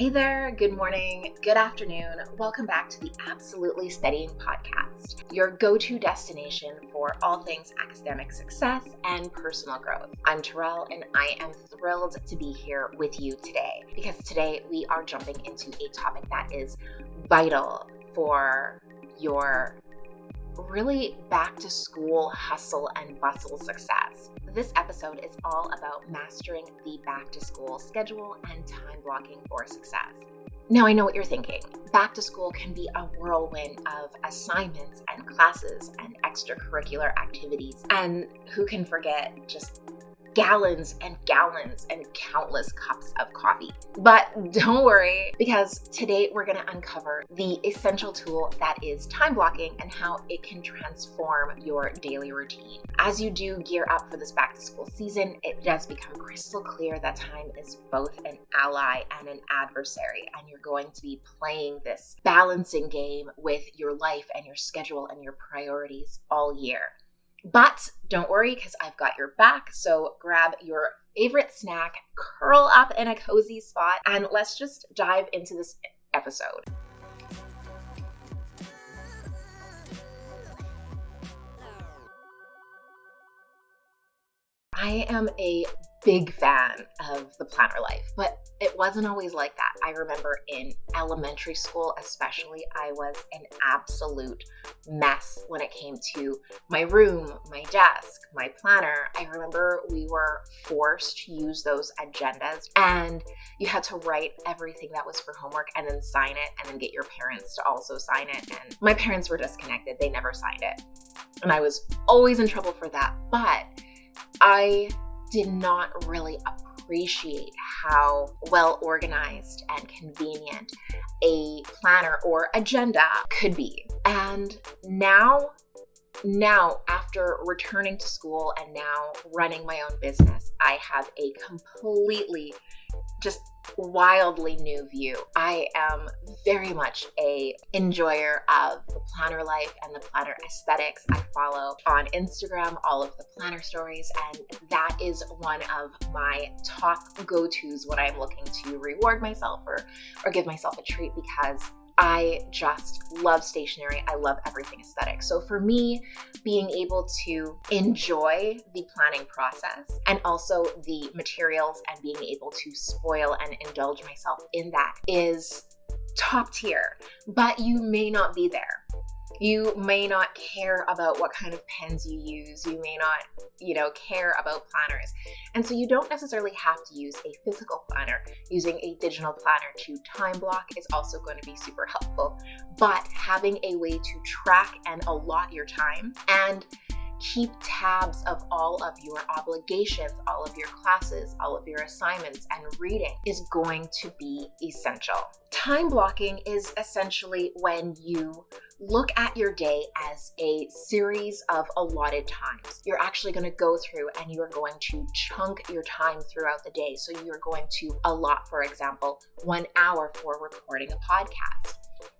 Hey there, good morning, good afternoon. Welcome back to the Absolutely Studying Podcast, your go-to destination for all things academic success and personal growth. I'm Terrell, and I am thrilled to be here with you today because today we are jumping into a topic that is vital for your really back to school hustle and bustle success. This episode is all about mastering the back to school schedule and time blocking for success. Now I know what you're thinking. Back to school can be a whirlwind of assignments and classes and extracurricular activities. And who can forget just gallons and gallons and countless cups of coffee. But don't worry, because today we're going to uncover the essential tool that is time blocking and how it can transform your daily routine. As you do gear up for this back to school season, it does become crystal clear that time is both an ally and an adversary, and you're going to be playing this balancing game with your life and your schedule and your priorities all year. But don't worry, because I've got your back. So grab your favorite snack, curl up in a cozy spot, and let's just dive into this episode. I am a big fan of the planner life, but it wasn't always like that. I remember in elementary school especially, I was an absolute mess when it came to my room, my desk, my planner. I remember we were forced to use those agendas, and you had to write everything that was for homework and then sign it and then get your parents to also sign it. And my parents were disconnected. They never signed it. And I was always in trouble for that. But I did not really appreciate how well organized and convenient a planner or agenda could be. And now after returning to school and now running my own business, I have a completely just wildly new view. I am very much a enjoyer of the planner life and the planner aesthetics. I follow on Instagram all of the planner stories, and that is one of my top go-tos when I'm looking to reward myself or give myself a treat, because I just love stationery. I love everything aesthetic. So for me, being able to enjoy the planning process and also the materials and being able to spoil and indulge myself in that is top tier. But you may not be there. You may not care about what kind of pens you use. You may not, care about planners. And so you don't necessarily have to use a physical planner. Using a digital planner to time block is also going to be super helpful. But having a way to track and allot your time and keep tabs of all of your obligations, all of your classes, all of your assignments and reading is going to be essential. Time blocking is essentially when you look at your day as a series of allotted times. You're actually going to go through and you're going to chunk your time throughout the day. So you're going to allot, for example, 1 hour for recording a podcast.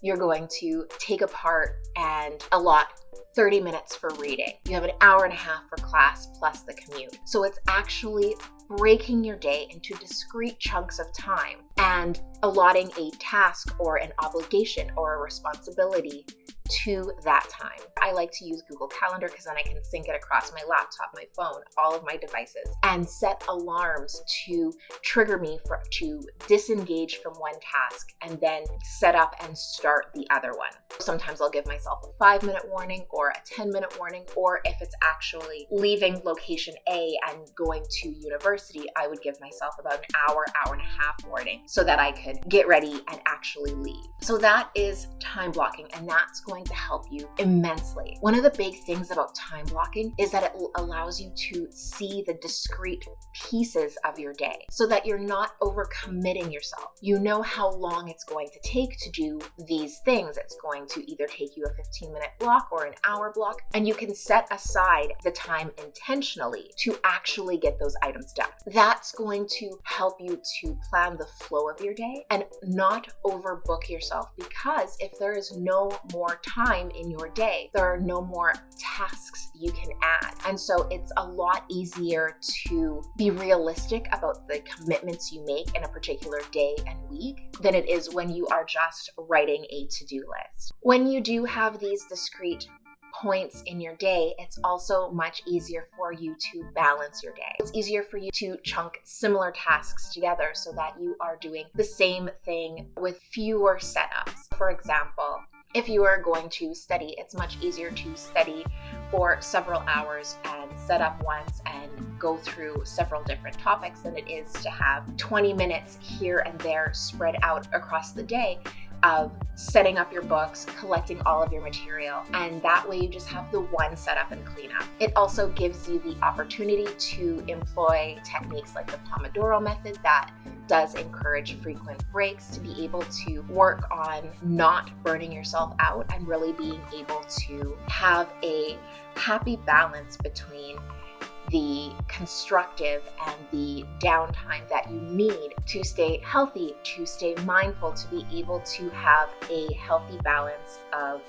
You're going to take apart and allot 30 minutes for reading. You have an hour and a half for class plus the commute. So it's actually breaking your day into discrete chunks of time and allotting a task or an obligation or a responsibility to that time. I like to use Google Calendar because then I can sync it across my laptop, my phone, all of my devices, and set alarms to trigger me to disengage from one task and then set up and start the other one. Sometimes I'll give myself a 5-minute warning or a 10-minute warning, or if it's actually leaving location A and going to university, I would give myself about an hour and a half warning so that I could get ready and actually leave. So that is time blocking, and that's going to help you immensely. One of the big things about time blocking is that it allows you to see the discrete pieces of your day so that you're not overcommitting yourself. You know how long it's going to take to do these things. It's going to either take you a 15-minute block or an hour block, and you can set aside the time intentionally to actually get those items done. That's going to help you to plan the flow of your day and not overbook yourself, because if there is no more time in your day. There are no more tasks you can add. And so it's a lot easier to be realistic about the commitments you make in a particular day and week than it is when you are just writing a to-do list. When you do have these discrete points in your day, it's also much easier for you to balance your day. It's easier for you to chunk similar tasks together so that you are doing the same thing with fewer setups. For example, if you are going to study, it's much easier to study for several hours and set up once and go through several different topics than it is to have 20 minutes here and there spread out across the day of setting up your books, collecting all of your material, and that way you just have the one setup and cleanup. It also gives you the opportunity to employ techniques like the Pomodoro method that does encourage frequent breaks to be able to work on not burning yourself out and really being able to have a happy balance between the constructive and the downtime that you need to stay healthy, to stay mindful, to be able to have a healthy balance of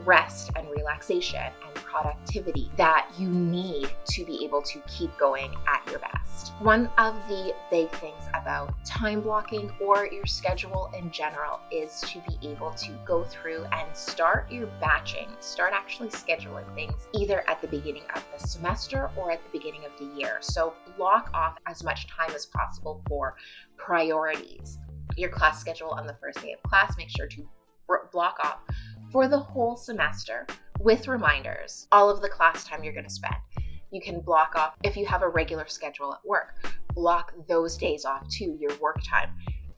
rest and relaxation and productivity that you need to be able to keep going at your best. One of the big things about time blocking or your schedule in general is to be able to go through and start your batching, start actually scheduling things either at the beginning of the semester or at the beginning of the year. So block off as much time as possible for priorities. Your class schedule on the first day of class, make sure to block off for the whole semester with reminders, all of the class time you're going to spend. You can block off, if you have a regular schedule at work, block those days off too, your work time.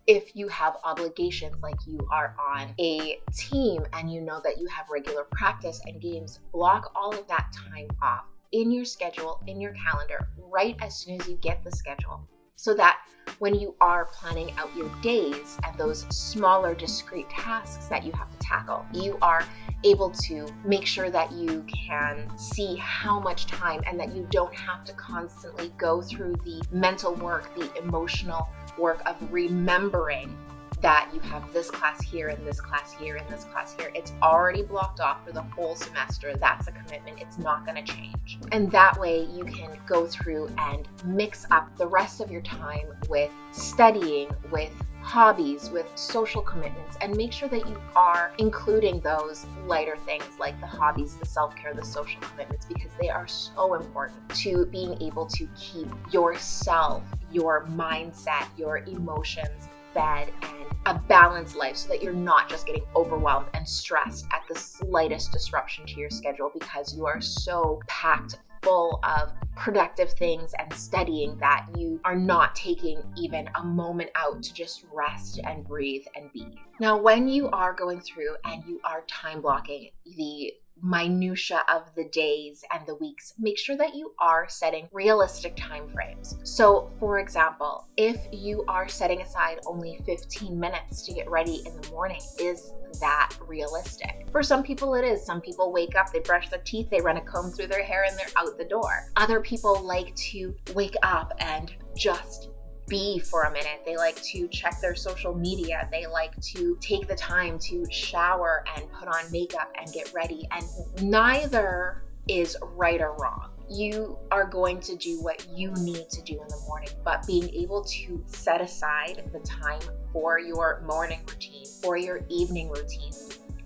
If you have obligations like you are on a team and you know that you have regular practice and games, block all of that time off in your schedule, in your calendar, right as soon as you get the schedule, so that when you are planning out your days and those smaller discrete tasks that you have to tackle, you are able to make sure that you can see how much time and that you don't have to constantly go through the mental work, the emotional work of remembering that you have this class here and this class here and this class here. It's already blocked off for the whole semester. That's a commitment. It's not going to change. And that way you can go through and mix up the rest of your time with studying, with hobbies, with social commitments, and make sure that you are including those lighter things like the hobbies, the self-care, the social commitments, because they are so important to being able to keep yourself, your mindset, your emotions fed and a balanced life so that you're not just getting overwhelmed and stressed at the slightest disruption to your schedule because you are so packed full of productive things and studying that you are not taking even a moment out to just rest and breathe and be. Now, when you are going through and you are time blocking the minutia of the days and the weeks, make sure that you are setting realistic time frames. So for example, if you are setting aside only 15 minutes to get ready in the morning, is that realistic? For some people it is. Some people wake up, they brush their teeth, they run a comb through their hair, and they're out the door. Other people like to wake up and just be for a minute. They like to check their social media. They like to take the time to shower and put on makeup and get ready. And neither is right or wrong. You are going to do what you need to do in the morning, but being able to set aside the time for your morning routine, for your evening routine,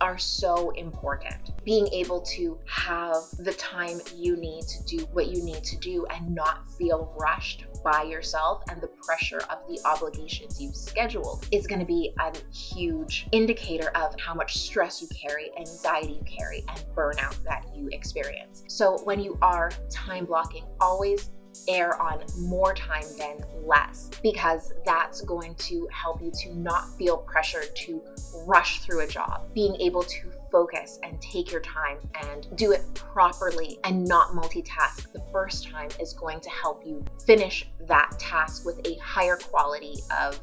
are so important. Being able to have the time you need to do what you need to do and not feel rushed by yourself and the pressure of the obligations you've scheduled is going to be a huge indicator of how much stress you carry, anxiety you carry, and burnout that you experience. So when you are time blocking, always err on more time than less, because that's going to help you to not feel pressured to rush through a job. Being able to focus and take your time and do it properly and not multitask the first time is going to help you finish that task with a higher quality of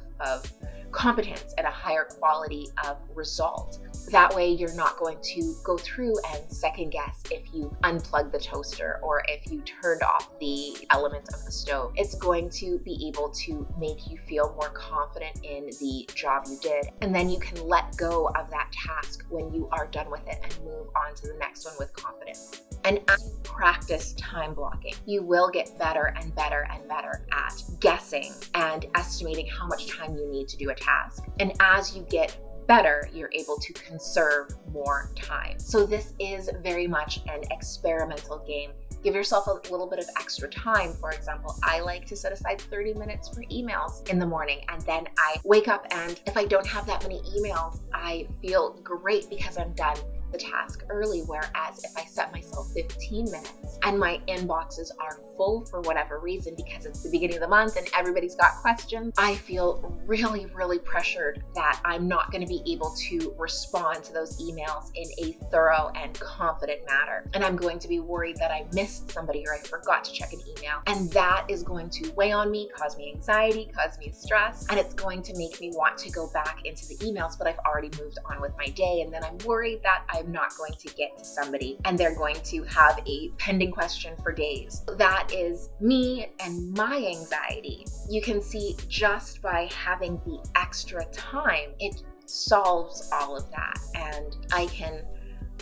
competence and a higher quality of result That way you're not going to go through and second guess if you unplugged the toaster or if you turned off the element of the stove. It's going to be able to make you feel more confident in the job you did. And then you can let go of that task when you are done with it and move on to the next one with confidence. And as you practice time blocking, you will get better and better and better at guessing and estimating how much time you need to do a task. And as you get better, you're able to conserve more time. So this is very much an experimental game. Give yourself a little bit of extra time. For example, I like to set aside 30 minutes for emails in the morning, and then I wake up, and if I don't have that many emails, I feel great because I'm done the task early. Whereas if I set myself 15 minutes and my inboxes are full for whatever reason, because it's the beginning of the month and everybody's got questions, I feel really, really pressured that I'm not going to be able to respond to those emails in a thorough and confident manner. And I'm going to be worried that I missed somebody or I forgot to check an email. And that is going to weigh on me, cause me anxiety, cause me stress, and it's going to make me want to go back into the emails, but I've already moved on with my day. And then I'm worried that I'm not going to get to somebody and they're going to have a pending question for days. That is me and my anxiety. You can see just by having the extra time, it solves all of that. And I can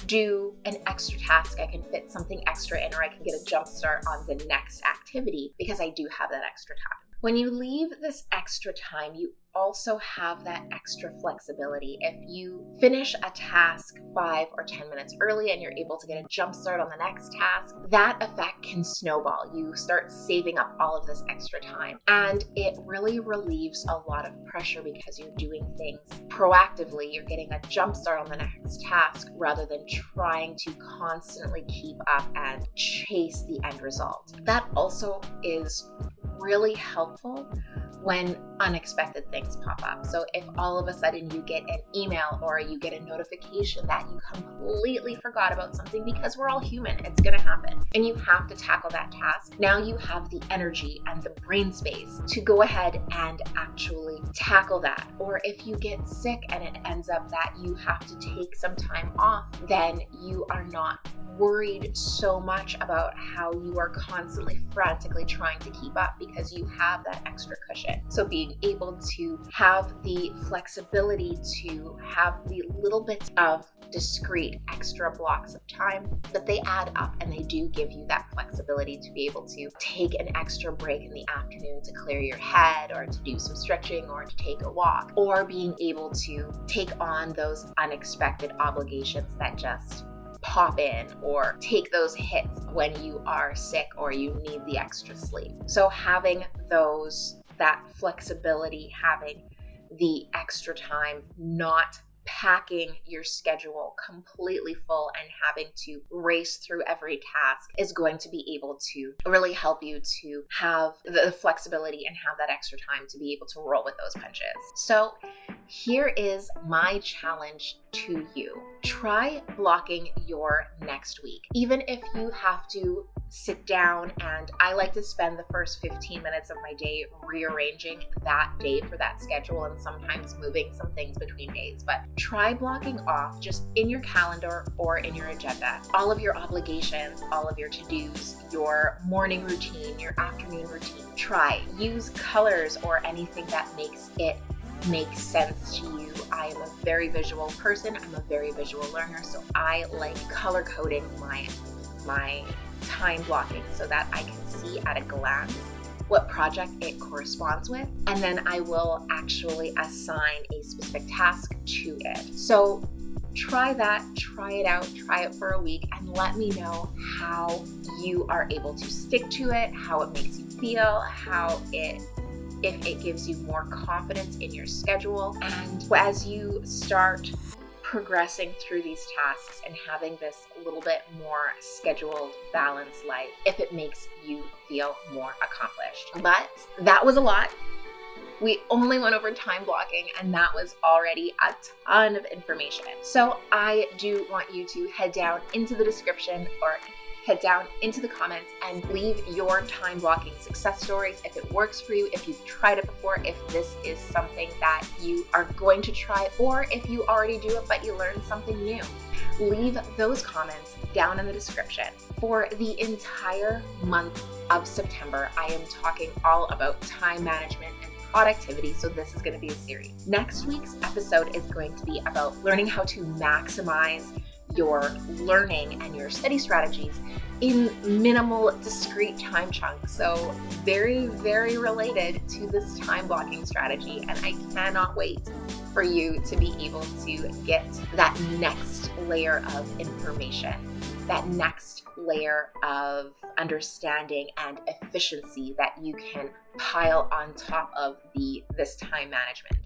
do an extra task, I can fit something extra in, or I can get a jump start on the next activity because I do have that extra time. When you leave this extra time, you also have that extra flexibility. If you finish a task 5 or 10 minutes early and you're able to get a jump start on the next task, that effect can snowball. You start saving up all of this extra time, and it really relieves a lot of pressure because you're doing things proactively. You're getting a jump start on the next task rather than trying to constantly keep up and chase the end result. That also is really helpful when unexpected things pop up. So if all of a sudden you get an email or you get a notification that you completely forgot about something, because we're all human, it's gonna happen, and you have to tackle that task, now you have the energy and the brain space to go ahead and actually tackle that. Or if you get sick and it ends up that you have to take some time off, then you are not worried so much about how you are constantly frantically trying to keep up because you have that extra cushion. So being able to have the flexibility to have the little bits of discrete extra blocks of time, that they add up and they do give you that flexibility to be able to take an extra break in the afternoon to clear your head or to do some stretching or to take a walk, or being able to take on those unexpected obligations that just pop in, or take those hits when you are sick or you need the extra sleep. So having that flexibility, having the extra time, not packing your schedule completely full and having to race through every task is going to be able to really help you to have the flexibility and have that extra time to be able to roll with those punches. So here is my challenge to you. Try blocking your next week. Even if you have to sit down, and I like to spend the first 15 minutes of my day rearranging that day for that schedule and sometimes moving some things between days, but try blocking off just in your calendar or in your agenda all of your obligations, all of your to-dos, your morning routine, your afternoon routine. Use colors or anything that makes it make sense to you. I am a very visual person. I'm a very visual learner, so I like color coding my time blocking so that I can see at a glance what project it corresponds with, and then I will actually assign a specific task to it. So try that, try it out, try it for a week, and let me know how you are able to stick to it, how it makes you feel, if it gives you more confidence in your schedule. And as you start progressing through these tasks and having this little bit more scheduled, balanced life, if it makes you feel more accomplished. But that was a lot. We only went over time blocking, and that was already a ton of information. So I do want you to head down into the description or head down into the comments and leave your time blocking success stories. If it works for you, if you've tried it before, if this is something that you are going to try, or if you already do it but you learned something new. Leave those comments down in the description. For the entire month of September, I am talking all about time management and productivity, so this is going to be a series. Next week's episode is going to be about learning how to maximize your learning and your study strategies in minimal, discrete time chunks. So very, very related to this time blocking strategy, and I cannot wait for you to be able to get that next layer of information, that next layer of understanding and efficiency that you can pile on top of this time management.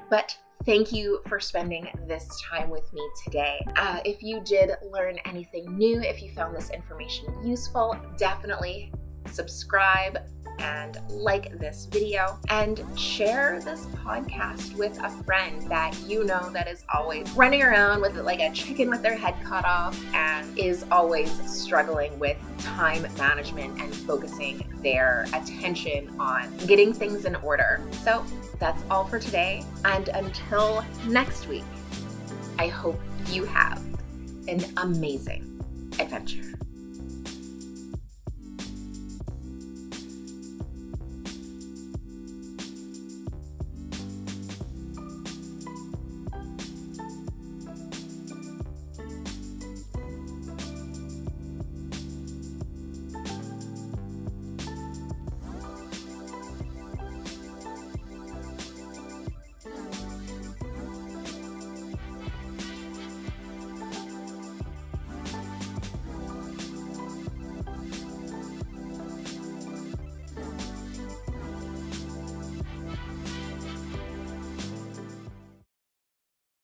But thank you for spending this time with me today. If you did learn anything new, if you found this information useful, definitely subscribe and like this video and share this podcast with a friend that you know that is always running around with like a chicken with their head cut off and is always struggling with time management and focusing their attention on getting things in order. So that's all for today, and until next week, I hope you have an amazing adventure.